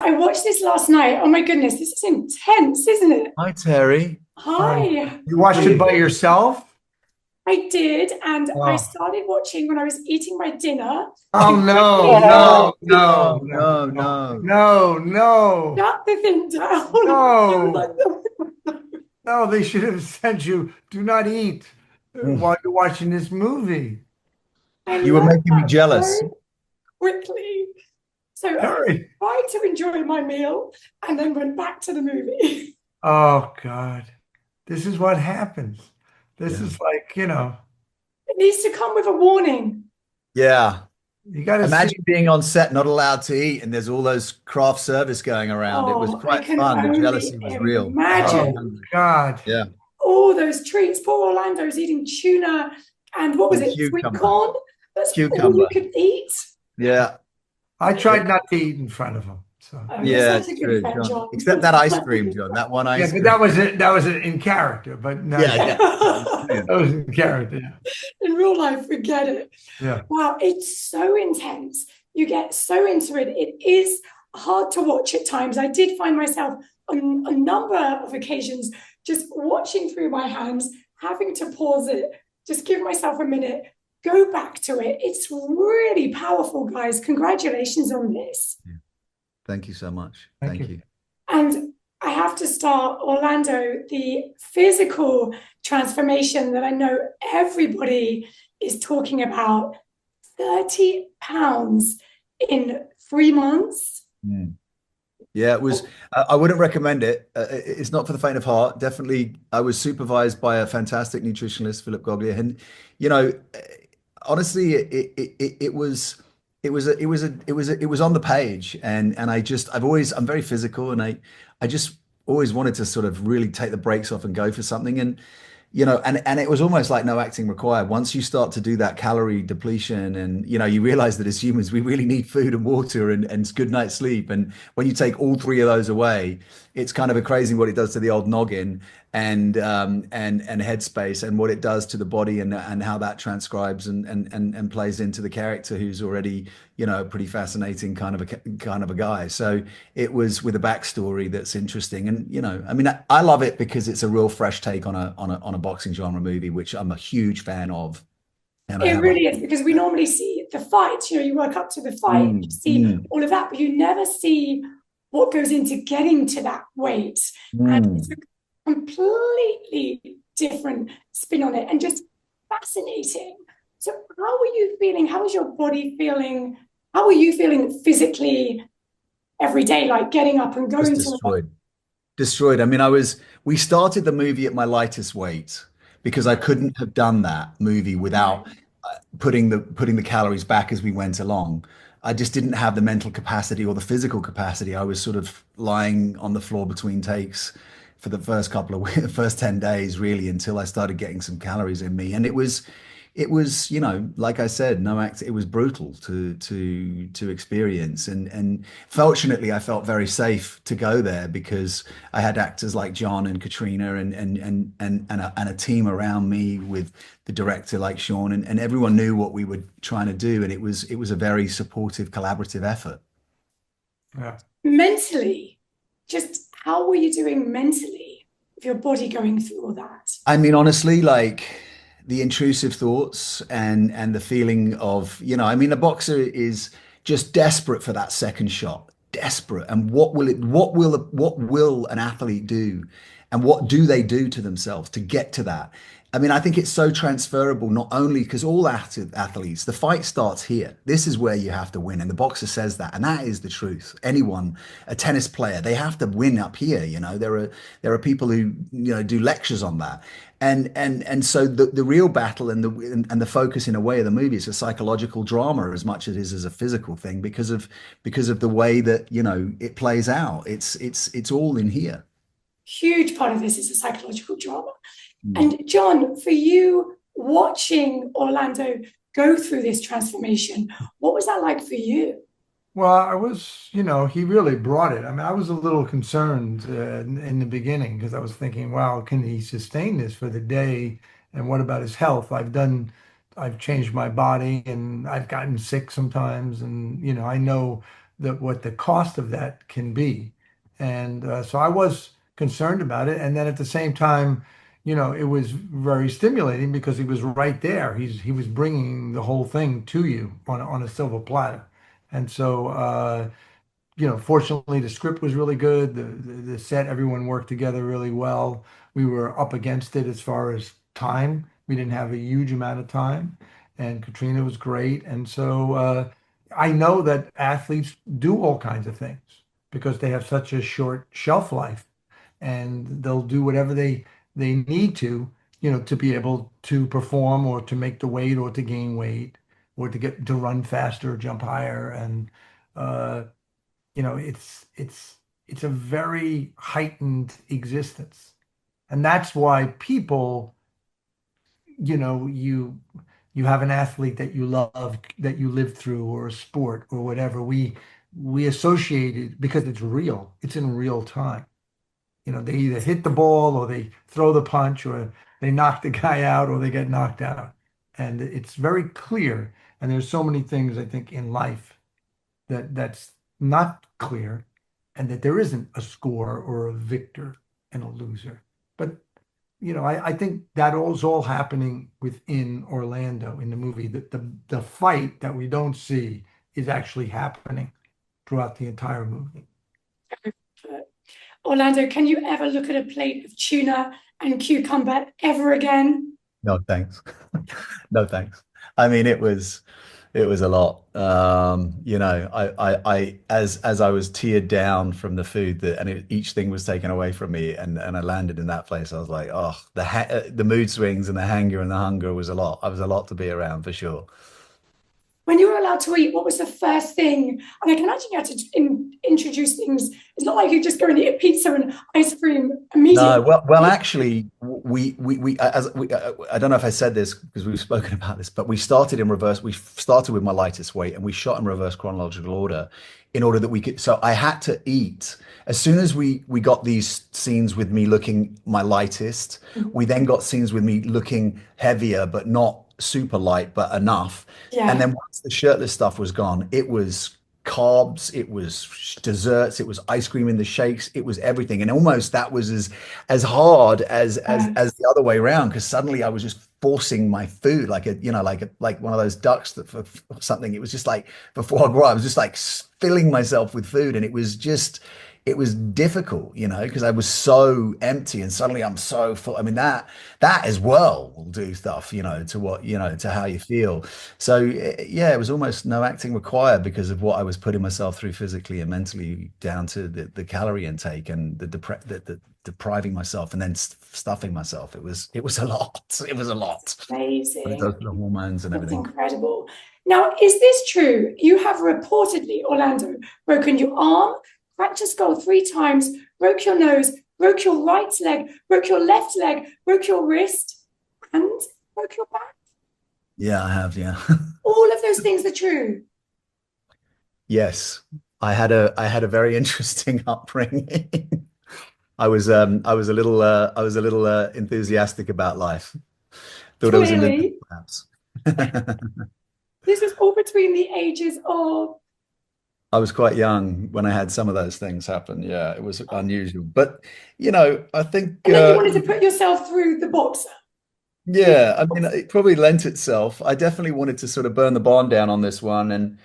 I watched this last night. Oh my goodness, this is intense, isn't it? Hi, Terry. Hi. You watched it by yourself? I did, and I Oh, started watching when I was eating my dinner. oh I no, quickly no, No, no, no, no, no, no. no, no, shut the thing down. I was no, like, no. no. They should have said you do not eat Mm. while you're watching this movie. I You were learned making me that jealous. so quickly. So I Terry. tried to enjoy my meal and then went back to the movie. Oh God, this is what happens. This Yeah. is like, It needs to come with a warning. Yeah. you got to see. Imagine being on set, not allowed to eat, and there's all those craft service going around. It was Oh, I quite can fun. The only jealousy was real. I was really Oh imagine hungry. God. Yeah. all those treats. Poor Orlando's eating tuna and what was And it, sweet cucumber. corn? That's all you Cucumber. could eat. Yeah. I Yeah. tried not to eat in front of him. So Oh, you're Yeah, such a it's good true, friend, John. John. Except that ice cream, John. That one yeah, ice but cream. that was it. That was it in character, but not. Yeah, yeah. That was in character. In real life, forget it. Yeah. Wow, it's so intense. You get so into it. It is hard to watch at times. I did find myself on a number of occasions just watching through my hands, having to pause it, just give myself a minute, go back to it. It's really powerful, guys. Congratulations on this. Yeah. Thank you so much. Thank Thank you. you. And I have to start, Orlando, the physical transformation that I know everybody is talking about. 30 pounds in 3 months. Mm. Yeah, it was. I wouldn't recommend it. It's not for the faint of heart. Definitely, I was supervised by a fantastic nutritionist, Philip Goglia, and you know, honestly, it was on the page, and I'm very physical, and I just always wanted to sort of really take the brakes off and go for something, and and it was almost like no acting required. Once you start to do that calorie depletion and, you realize that as humans, we really need food and water and good night's sleep. And when you take all three of those away, it's kind of a crazy what it does to the old noggin and headspace and what it does to the body and how that transcribes and plays into the character who's already, a pretty fascinating kind of a guy. So it was with a backstory that's interesting. And, I mean, I love it because it's a real fresh take on a boxing genre movie, which I'm a huge fan of. And I It have a really is because we normally see the fight, you work up to the fight, you mm, see mm, all of that, but you never see what goes into getting to that weight. And it's a mm. completely different spin on it and just fascinating. So, how are you feeling? How is your body feeling? How are you feeling physically every day, like getting up and Just going to work? destroyed. I mean, we started the movie at my lightest weight because I couldn't have done that movie Right. without putting the calories back as we went along. I just didn't have the mental capacity or the physical capacity. I was sort of lying on the floor between takes for the first couple of weeks, first 10 days really until I started getting some calories in me. And it was, like I said, no act. It was brutal to experience, and fortunately, I felt very safe to go there because I had actors like John and Katrina and a team around me with the director like Sean, and everyone knew what we were trying to do, and it was a very supportive, collaborative effort. Yeah. Mentally, just how were you doing mentally with your body going through all that? I mean, honestly, like the intrusive thoughts and the feeling of, I mean, a boxer is just desperate for that second shot, desperate. And what will an athlete do? And what do they do to themselves to get to that? I mean, I think it's so transferable, not only because all athletes, the fight starts here. This is where you have to win. And the boxer says that. And that is the truth. Anyone, a tennis player, they have to win up here. There are people who, do lectures on that. And so the real battle and the focus in a way of the movie is a psychological drama as much as it is as a physical thing because of the way that, it plays out. It's all in here. Huge part of this is a psychological drama. Mm. And John, for you watching Orlando go through this transformation, what was that like for you? Well, I was, he really brought it. I mean, I was a little concerned in the beginning because I was thinking, wow, can he sustain this for the day? And what about his health? I've changed my body and I've gotten sick sometimes. And, I know what the cost of that can be. And so I was concerned about it. And then at the same time, it was very stimulating because he was right there. He was bringing the whole thing to you on a silver platter. And so, fortunately, the script was really good. The set, everyone worked together really well. We were up against it as far as time. We didn't have a huge amount of time, and Katrina was great. And so I know that athletes do all kinds of things because they have such a short shelf life, and they'll do whatever they need to be able to perform or to make the weight or to gain weight or to run faster or jump higher. And uh, it's a very heightened existence. And that's why people, you have an athlete that you love, that you lived through, or a sport or whatever. We associate it because it's real. It's in real time. They either hit the ball or they throw the punch or they knock the guy out or they get knocked out. And it's very clear. And there's so many things I think in life that's not clear, and that there isn't a score or a victor and a loser. But I think that is all happening within Orlando in the movie. The fight that we don't see is actually happening throughout the entire movie. Orlando, can you ever look at a plate of tuna and cucumber ever again? No, thanks. No, thanks. I mean, it was a lot. As I was teared down from the food each thing was taken away from me, and I landed in that place. I was like, oh, the mood swings and the hanger and the hunger was a lot. I was a lot to be around for sure. When you were allowed to eat, what was the first thing? And I can imagine you had to introduce things. It's not like you just go and eat a pizza and ice cream No, immediately. well, actually, I don't know if I said this because we've spoken about this, but we started in reverse. We started with my lightest weight and we shot in reverse chronological order in order that we could. So I had to eat as soon as we got these scenes with me looking my lightest. We then got scenes with me looking heavier, but not super light, but enough. And Yeah. then once the shirtless stuff was gone, it was carbs, it was desserts, it was ice cream in the shakes, it was everything. And almost that was as hard as the other way around, because suddenly I was just forcing my food like like one of those ducks that for something. It was just like before I grew up, I was just like filling myself with food, and it was difficult, because I was so empty and suddenly I'm so full. I mean, that as well will do stuff, to what, to how you feel. So yeah, it was almost no acting required because of what I was putting myself through physically and mentally, down to the calorie intake and the depriving myself and then stuffing myself. It was a lot. It was a lot. But it Amazing. does the hormones and That's everything. incredible. Now, is this true? You have reportedly, Orlando, broken your arm, cracked your skull 3 times, broke your nose, broke your right leg, broke your left leg, broke your wrist, and broke your back. Yeah, I have. Yeah. All of those things are true. Yes. I had a very interesting upbringing. I was a little enthusiastic about life. Thought I was invincible, Clearly, perhaps. this was all between the ages of. I was quite young when I had some of those things happen. Yeah, it was unusual. But I think And then you wanted to put yourself through the boxer. yeah, I mean, it probably lent itself. I definitely wanted to sort of burn the barn down on this one, and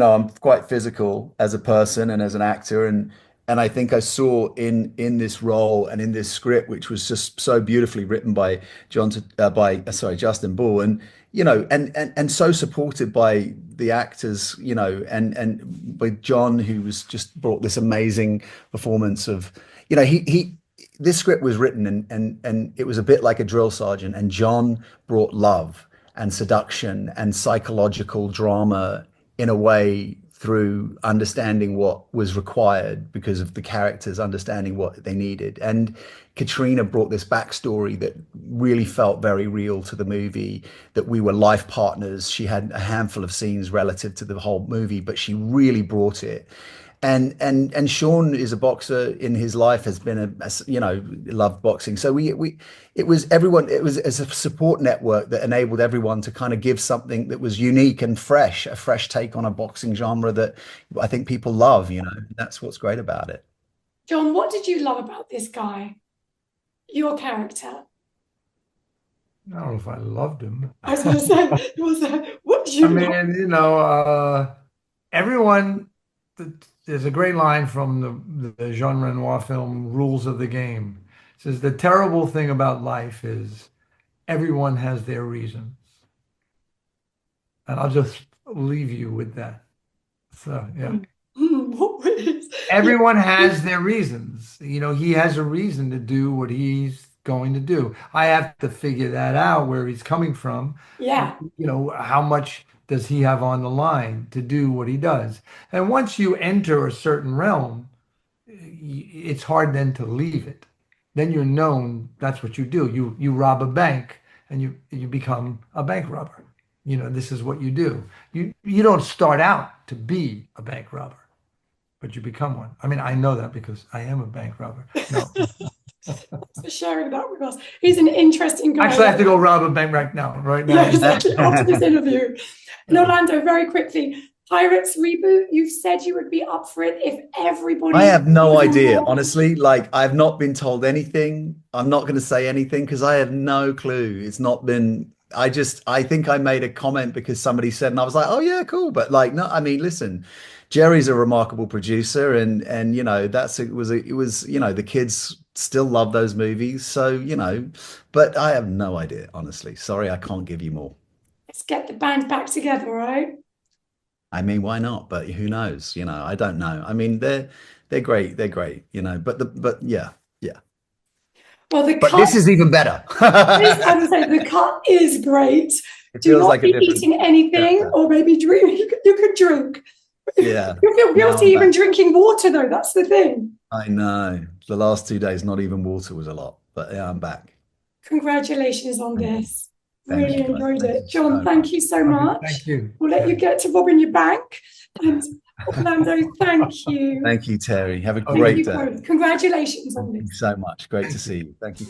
I'm quite physical as a person and as an actor, and I think I saw in this role and in this script, which was just so beautifully written by Justin Ball, and and so supported by the actors, and by John, who was just brought this amazing performance of, he this script was written and it was a bit like a drill sergeant, and John brought love and seduction and psychological drama in a way through understanding what was required because of the characters understanding what they needed. And Katrina brought this backstory that really felt very real to the movie, that we were life partners. She had a handful of scenes relative to the whole movie, but she really brought it. and Sean is a boxer in his life, has been loved boxing. So it was everyone, it was as a support network that enabled everyone to kind of give something that was unique and fresh, a fresh take on a boxing genre that I think people love, that's what's great about it. John, what did you love about this guy? Your character? I don't know if I loved him. I was going to say, what did you love? Everyone, there's a great line from the Jean Renoir film, Rules of the Game. It says, the terrible thing about life is everyone has their reasons. And I'll just leave you with that. So, yeah. Everyone has their reasons. He has a reason to do what he's going to do. I have to figure that out, where he's coming from. Yeah. How much does he have on the line to do what he does? And once you enter a certain realm, it's hard then to leave it. Then you're known, that's what you do. You rob a bank and you become a bank robber. This is what you do. You don't start out to be a bank robber, but you become one. I mean, I know that because I am a bank robber. No. Thanks for sharing that with us. He's an interesting guy. Actually, I have to go rob a bank right now. Yeah, exactly. After this interview. And Orlando, very quickly, Pirates reboot. You said you would be up for it if everybody. I have no idea, honestly. Like, I've not been told anything. I'm not going to say anything because I have no clue. It's not been. I think I made a comment because somebody said, and I was like, oh yeah, cool. But like, no, I mean, listen, Jerry's a remarkable producer, and it was the kids still love those movies, so but I have no idea, honestly. Sorry, I can't give you more. Let's get the band back together, right? I mean, why not? But who knows? I don't know. I mean, they're great, but yeah. Well, but this is even better. I would say the cut is great. Do not be eating anything, or maybe drink. You could drink. Yeah. You feel guilty even drinking water, though. That's the thing. I know. The last 2 days, not even water was a lot. But yeah, I'm back. Congratulations on this. Really enjoyed it. John, thank you so much. Thank you. We'll let you get to robbing your bank. And Orlando, thank you. Thank you, Terry. Have a great day. Congratulations on this. Thank you so much. Great to see you. Thank you.